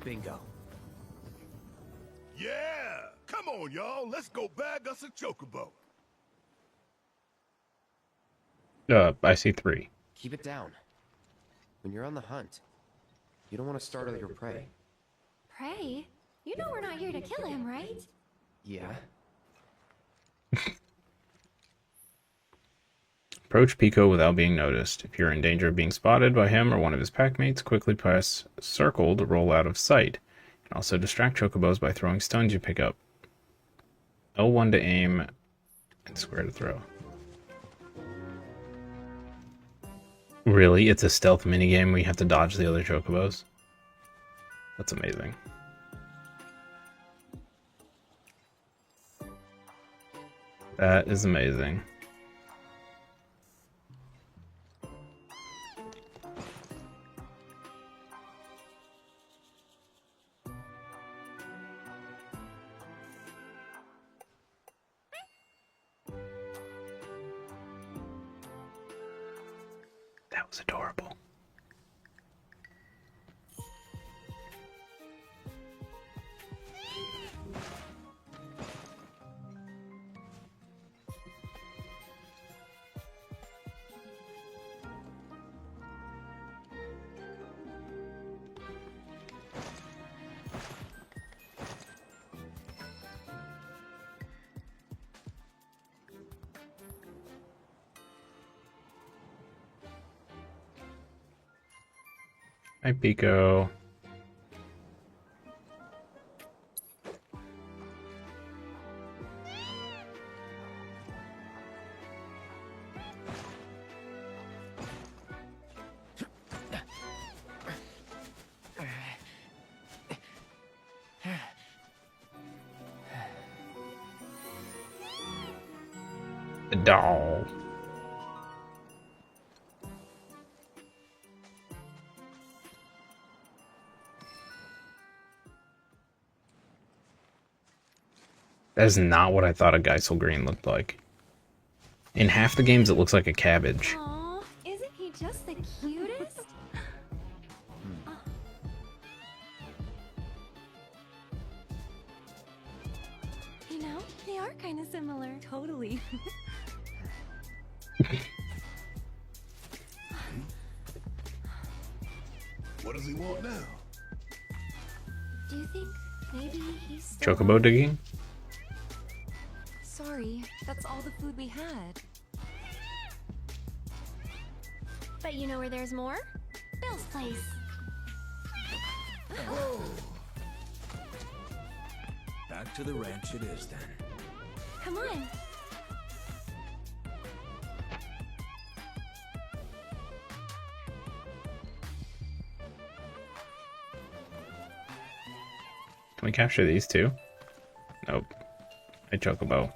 Bingo. Yeah! Come on, y'all. Let's go bag us a chocobo. I see 3. Keep it down. When you're on the hunt, you don't want to startle your prey. Prey? You know we're not here to kill him, right? Yeah? Approach Pico without being noticed. If you're in danger of being spotted by him or one of his packmates, quickly press circle to roll out of sight. You can also distract chocobos by throwing stones you pick up. L1 to aim, and square to throw. Really? It's a stealth minigame where you have to dodge the other chocobos? That's amazing. That is amazing. That was adorable. Hi, Pico. The doll. That is not what I thought a Geisel Green looked like. In half the games, it looks like a cabbage. Aww, isn't he just the cutest? You know, they are kind of similar. Totally. What does he want now? Do you think maybe he's Chocobo digging? Sorry, that's all the food we had. But you know where there's more? Bill's place. Whoa! Back to the ranch it is then. Come on. Can we capture these two? Nope. A chocobo.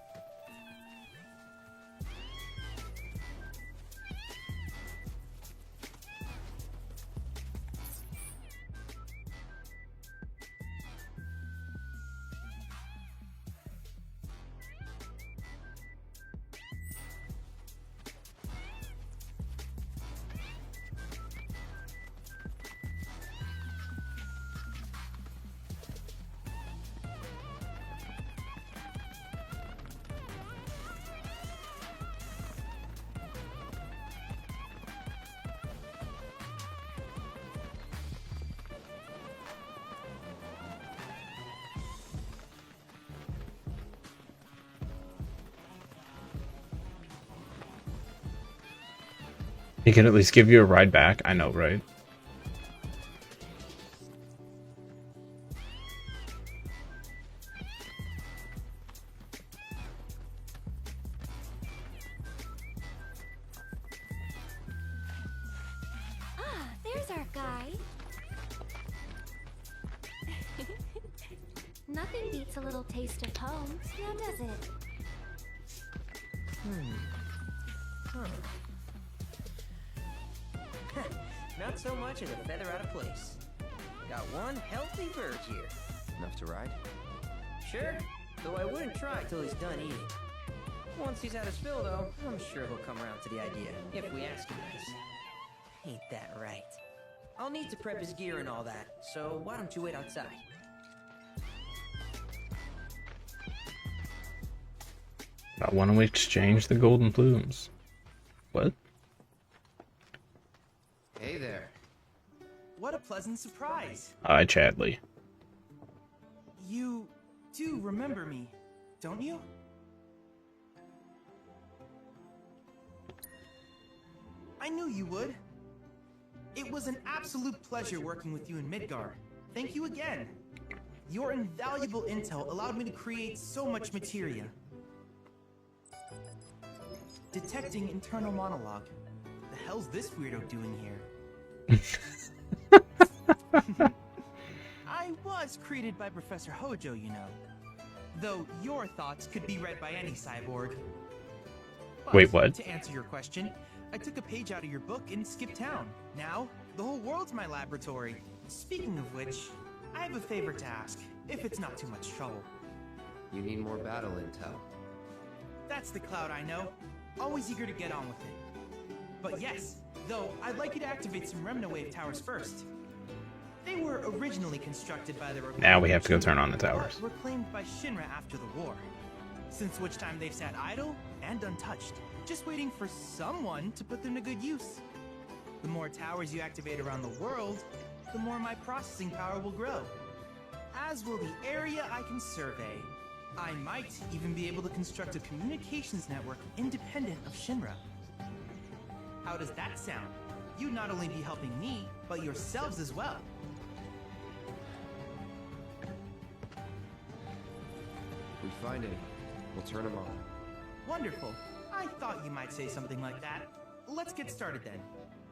He can at least give you a ride back. I know, right? Ah, there's our guy. Nothing beats a little taste of home, now does it? Not so much as a feather out of place. Got one healthy bird here. Enough to ride? Sure, though I wouldn't try till he's done eating. Once he's had his fill, though, I'm sure he'll come around to the idea, if we ask him nice. Ain't that right? I'll need to prep his gear and all that, so why don't you wait outside? Why don't we exchange the golden plumes? What? Hey there. What a pleasant surprise. Hi, Chadley. You do remember me, don't you? I knew you would. It was an absolute pleasure working with you in Midgar. Thank you again. Your invaluable intel allowed me to create so much materia. Detecting internal monologue. The hell's this weirdo doing here? I was created by Professor Hojo, you know. Though your thoughts could be read by any cyborg. But Wait, what? to answer your question, I took a page out of your book and skipped town. Now, the whole world's my laboratory. Speaking of which, I have a favor to ask, if it's not too much trouble. You need more battle intel. That's the Cloud I know. Always eager to get on with it. But yes, though, I'd like you to activate some Remnawave towers first. They were originally constructed by the Republic. Now we have to go turn on the towers. But were claimed by Shinra after the war. Since which time they've sat idle and untouched, just waiting for someone to put them to good use. The more towers you activate around the world, the more my processing power will grow. As will the area I can survey. I might even be able to construct a communications network independent of Shinra. How does that sound? You'd not only be helping me, but yourselves as well. If we find any, we'll turn them on. Wonderful. I thought you might say something like that. Let's get started then.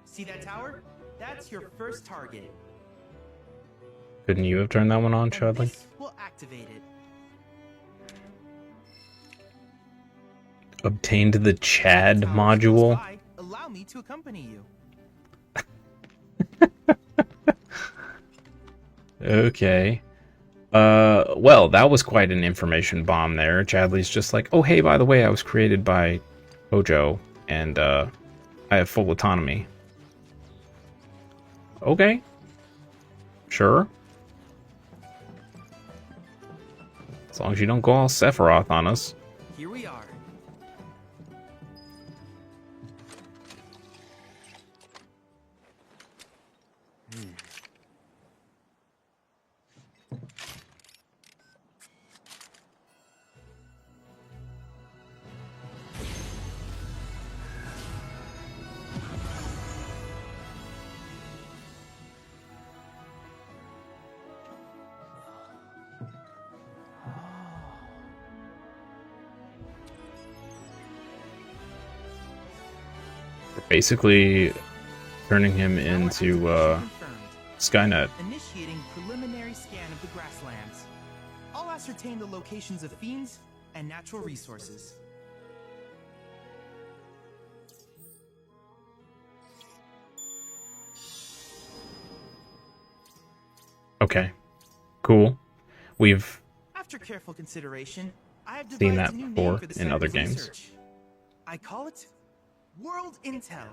See that tower? That's your first target. Couldn't you have turned that one on, And Chadley? this will activate it. Obtained the Chad Tower module. close by. Allow me to accompany you. Okay. Well, that was quite an information bomb there. Chadley's just like, oh, hey, by the way, I was created by Hojo, and I have full autonomy. Okay. Sure. As long as you don't go all Sephiroth on us. Here we are. Basically turning him Now into activation confirmed. Skynet. Initiating preliminary scan of the grasslands. I'll ascertain the locations of fiends and natural resources. Okay. Cool. We've After careful consideration, I have Seen devised that a new before name for the in other cyber's games. research. I call it World Intel.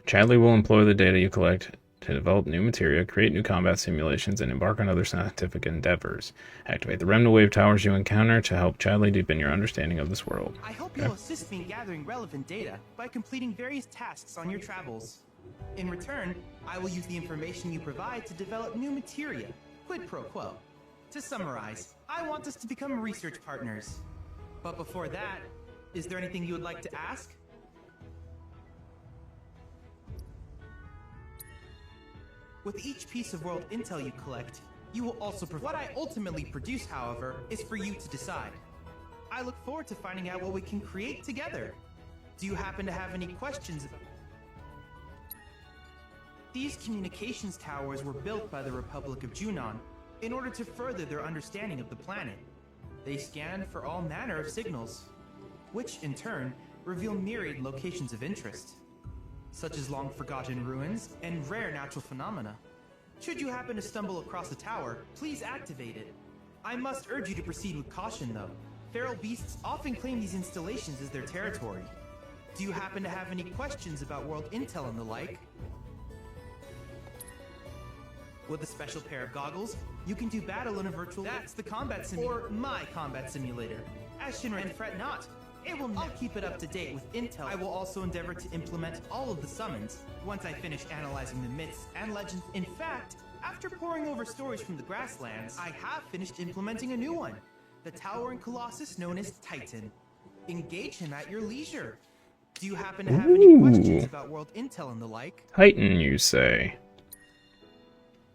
Chadley will employ the data you collect to develop new materia, create new combat simulations, and embark on other scientific endeavors. Activate the Remnawave towers you encounter to help Chadley deepen your understanding of this world. I hope Okay. you'll assist me in gathering relevant data by completing various tasks on your travels. In return, I will use the information you provide to develop new materia, quid pro quo. To summarize, I want us to become research partners. But before that, is there anything you would like to ask? With each piece of world intel you collect, you will also provide. What I ultimately produce, however, is for you to decide. I look forward to finding out what we can create together. Do you happen to have any questions? These communications towers were built by the Republic of Junon in order to further their understanding of the planet. They scan for all manner of signals, which in turn reveal myriad locations of interest, such as long-forgotten ruins and rare natural phenomena. Should you happen to stumble across a tower, please activate it. I must urge you to proceed with caution, though. Feral beasts often claim these installations as their territory. Do you happen to have any questions about world intel and the like? With a special pair of goggles, you can do battle in a virtual... That's the combat simulator, or my combat simulator. As Shinra, and fret not, I'll keep it up to date with intel. I will also endeavor to implement all of the summons once I finish analyzing the myths and legends. In fact, after poring over stories from the grasslands, I have finished implementing a new one. The towering colossus known as Titan. Engage him at your leisure. Do you happen to have any questions about world intel and the like? Titan, you say?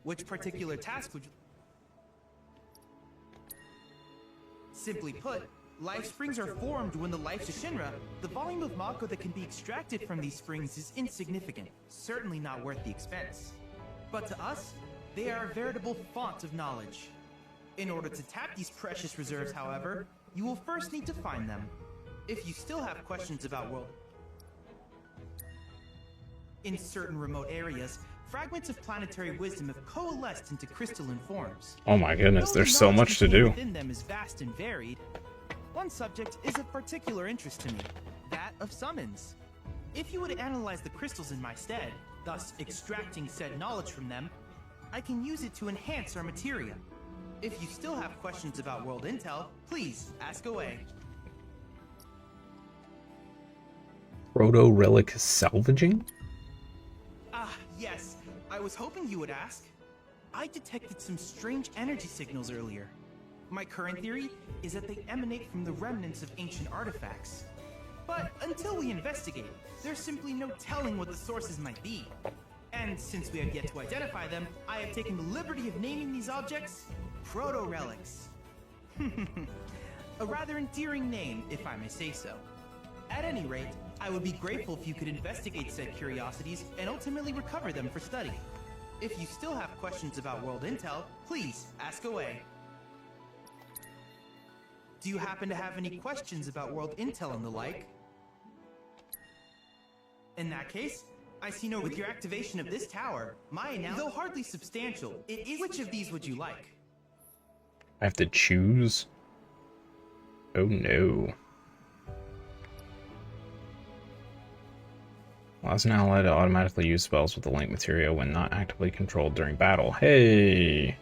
Which particular task would you... Simply put, life springs are formed when the life to Shinra. The volume of Mako that can be extracted from these springs is insignificant, certainly not worth the expense. But to us, they are a veritable font of knowledge. In order to tap these precious reserves, however, you will first need to find them. If you still have questions about world... In certain remote areas, fragments of planetary wisdom have coalesced into crystalline forms. Oh my goodness, Though there's the so knowledge much to contained do. within them is vast and varied. One subject is of particular interest to me, that of summons. If you were to analyze the crystals in my stead, thus extracting said knowledge from them, I can use it to enhance our materia. If you still have questions about world intel, please ask away. Proto-relic salvaging? Ah, yes. I was hoping you would ask. I detected some strange energy signals earlier. My current theory is that they emanate from the remnants of ancient artifacts. But until we investigate, there's simply no telling what the sources might be. And since we have yet to identify them, I have taken the liberty of naming these objects proto-relics. A rather endearing name, if I may say so. At any rate, I would be grateful if you could investigate said curiosities and ultimately recover them for study. If you still have questions about world intel, please ask away. Do you happen to have any questions about world intel and the like? In that case, I see no... With your activation of this tower, my analysis, though hardly substantial, it is... Which of these would you like? I have to choose? Oh no. Allows an ally to automatically use spells with the link material when not actively controlled during battle. Hey!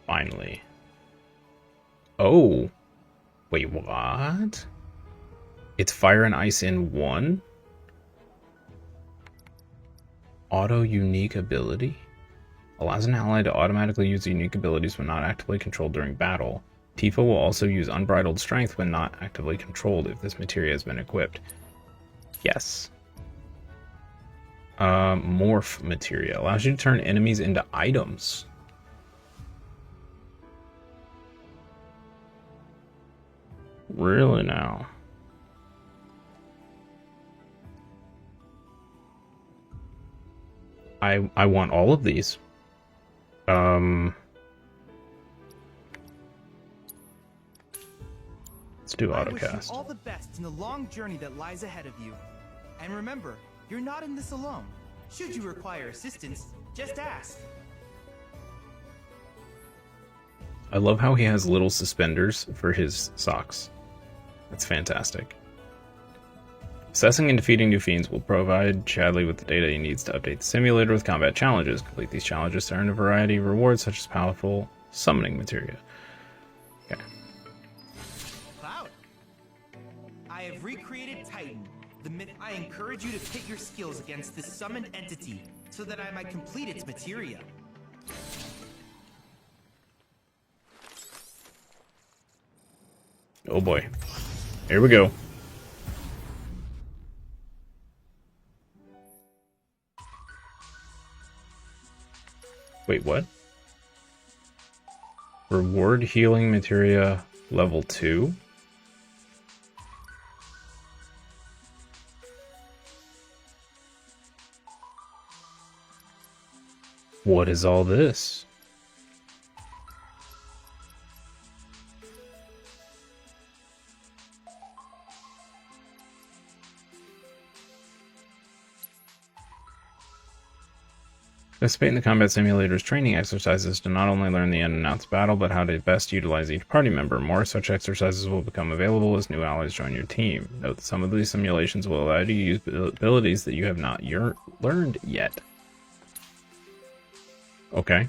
Finally. Oh! Wait, what? It's fire and ice in one? Auto unique ability? Allows an ally to automatically use unique abilities when not actively controlled during battle. Tifa will also use unbridled strength when not actively controlled if this materia has been equipped. Yes. Morph materia. Allows you to turn enemies into items. Really now? I want all of these. Let's do I wish you autocast. all the best in the long journey that lies ahead of you. And remember, you're not in this alone. Should you require assistance, just ask. I love how he has little suspenders for his socks. That's fantastic. Assessing and defeating new fiends will provide Chadley with the data he needs to update the simulator with combat challenges. Complete these challenges to earn a variety of rewards such as powerful summoning materia. Okay. Cloud, I have recreated Titan, the myth. I encourage you to pit your skills against this summoned entity so that I might complete its materia. Oh boy. Here we go. Wait, what? Reward healing materia level 2? What is all this? Participate in the combat simulator's training exercises to not only learn the unannounced battle, but how to best utilize each party member. More such exercises will become available as new allies join your team. Note that some of these simulations will allow you to use abilities that you have not learned yet. Okay.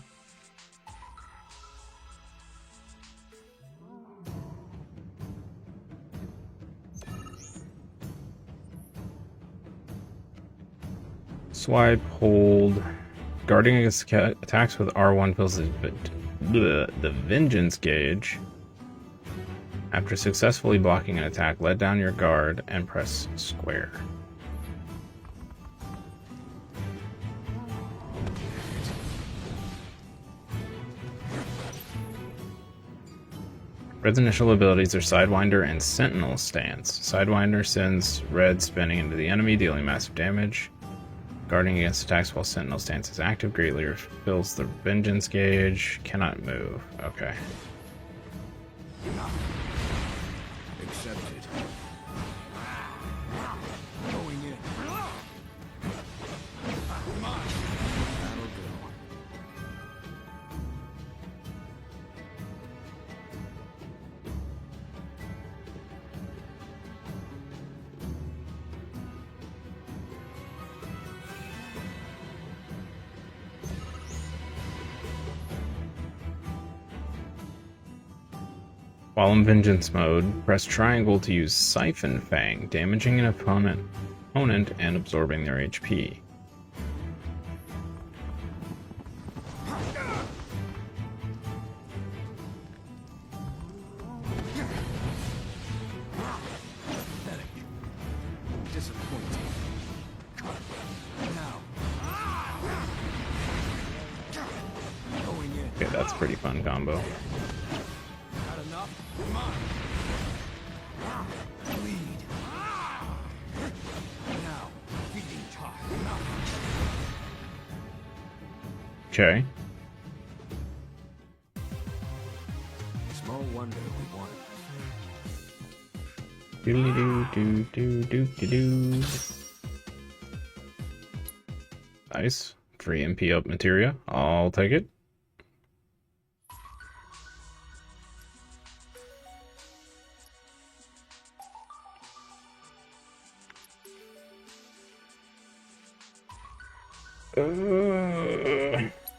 Swipe, hold. Guarding against attacks with R1 fills the vengeance gauge. After successfully blocking an attack, let down your guard and press square. Red's initial abilities are Sidewinder and Sentinel Stance. Sidewinder sends Red spinning into the enemy, dealing massive damage. Guarding against attacks while Sentinel Stance is active greatly refills the vengeance gauge. Cannot move. Okay. Accepted. Going in. Come on. That'll go. While in Vengeance mode, press triangle to use Siphon Fang, damaging an opponent and absorbing their HP. Disappointing. Now. Going in. Okay, that's a pretty fun combo. Not enough? Come on. Bleed. Now. Feeding time. Okay. Small wonder we won. Do-do-do-do-do-do-do. Nice. Free MP up materia. I'll take it.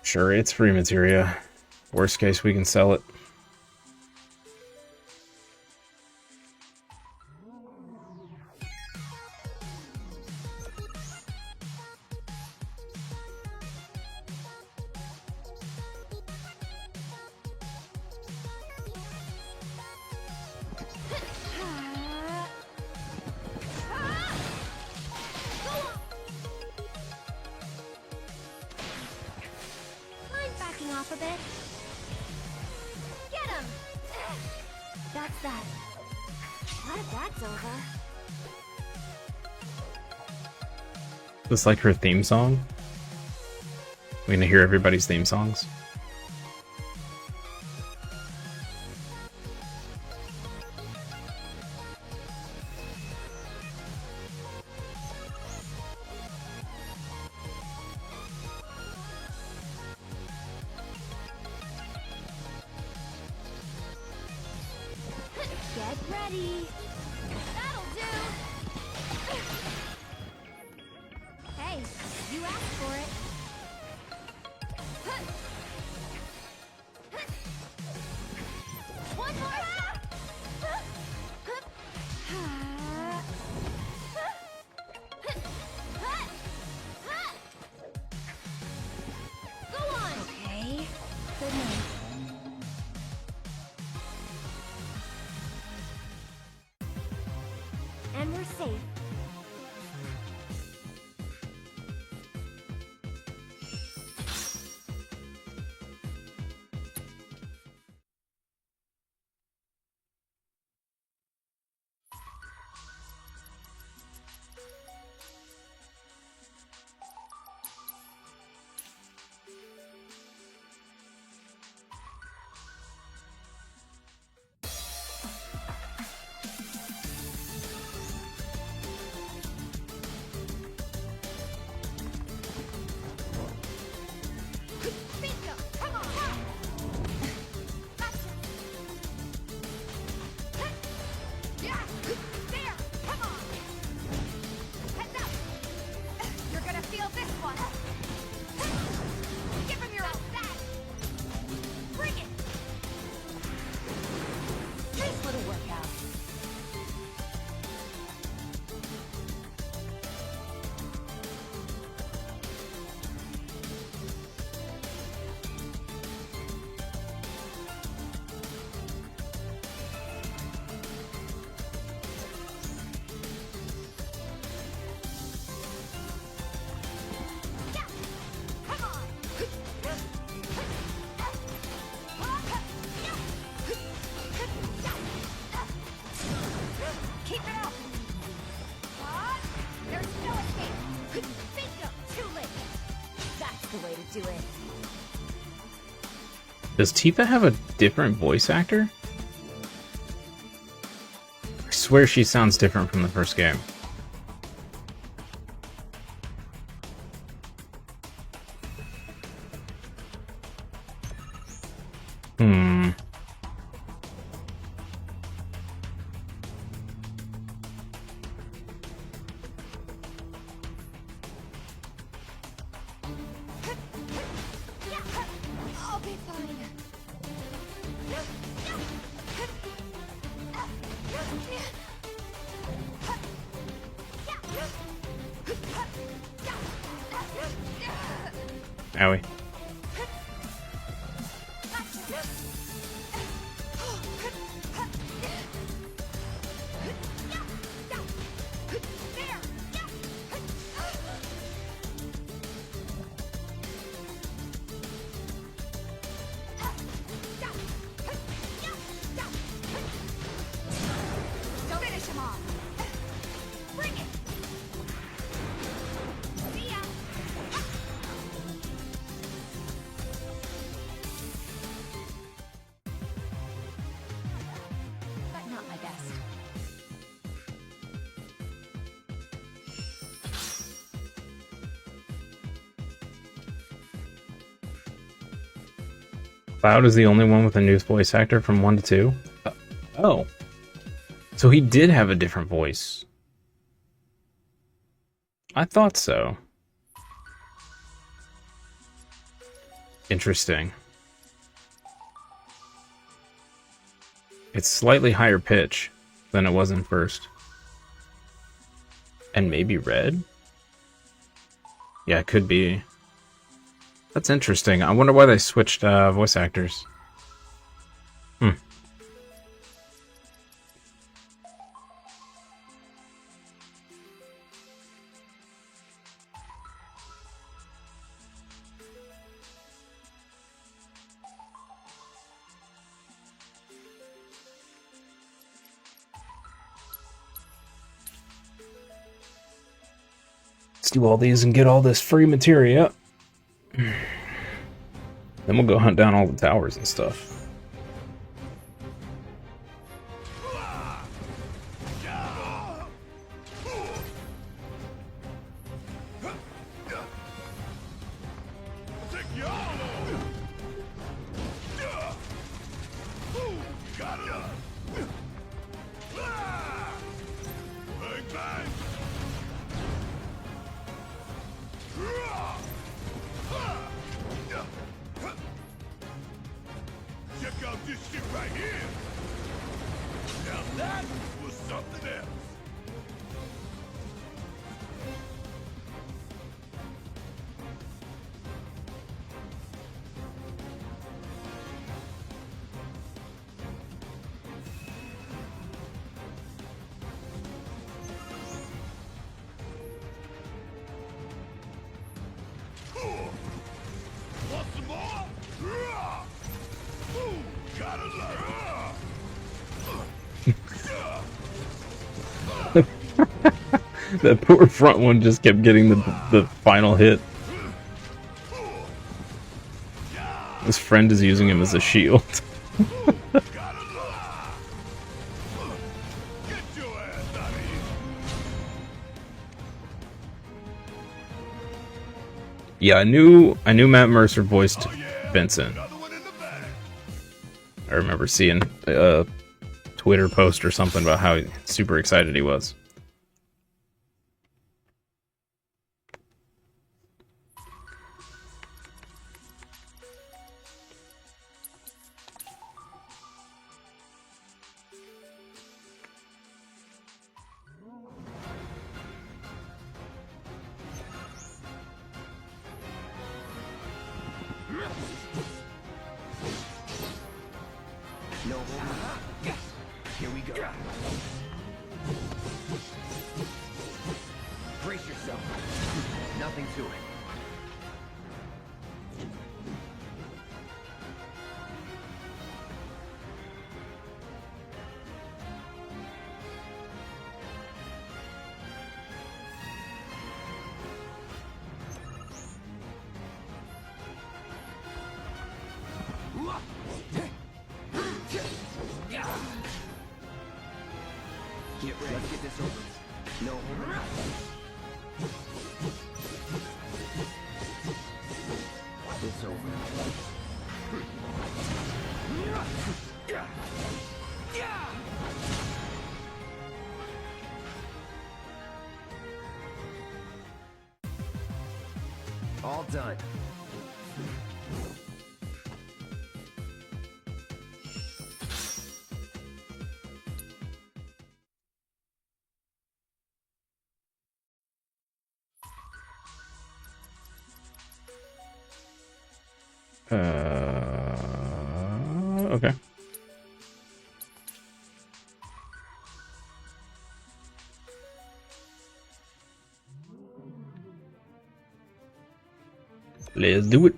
Sure, it's free materia. Worst case, we can sell it. Mind backing off a bit? Get him! That's that. What if that's over? This like her theme song? We gonna hear everybody's theme songs? Get ready. That'll do. Hey, you asked for it. One more shot. Go on. Okay. Good night. And we're safe. do it. Does Tifa have a different voice actor? I swear she sounds different from the first game. I'll be fine. Owie. Finish him off. Bring it. See ya. But not my best. Cloud is the only one with a new voice actor from 1 to 2? Oh. So he did have a different voice. I thought so. Interesting. It's slightly higher pitch than it was in first. And maybe red? Yeah, it could be. That's interesting. I wonder why they switched voice actors. Let's do all these and get all this free materia. Then we'll go hunt down all the towers and stuff. Take you all on. Got it. Bang, bang. Check out this shit right here. Now that was something else. Want some more? Gotta That poor front one just kept getting the final hit. His friend is using him as a shield. Get your ass out of here. Yeah, I knew Matt Mercer voiced Vincent. Another one in the bag. I remember seeing a Twitter post or something about how super excited he was. No holding. Here we go. Brace yourself. Nothing to it. No holding back. It's over. All done. Okay. Let's do it.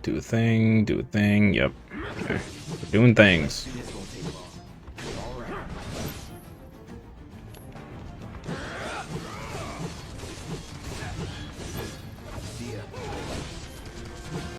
Do a thing, yep. Okay. We're doing things. See this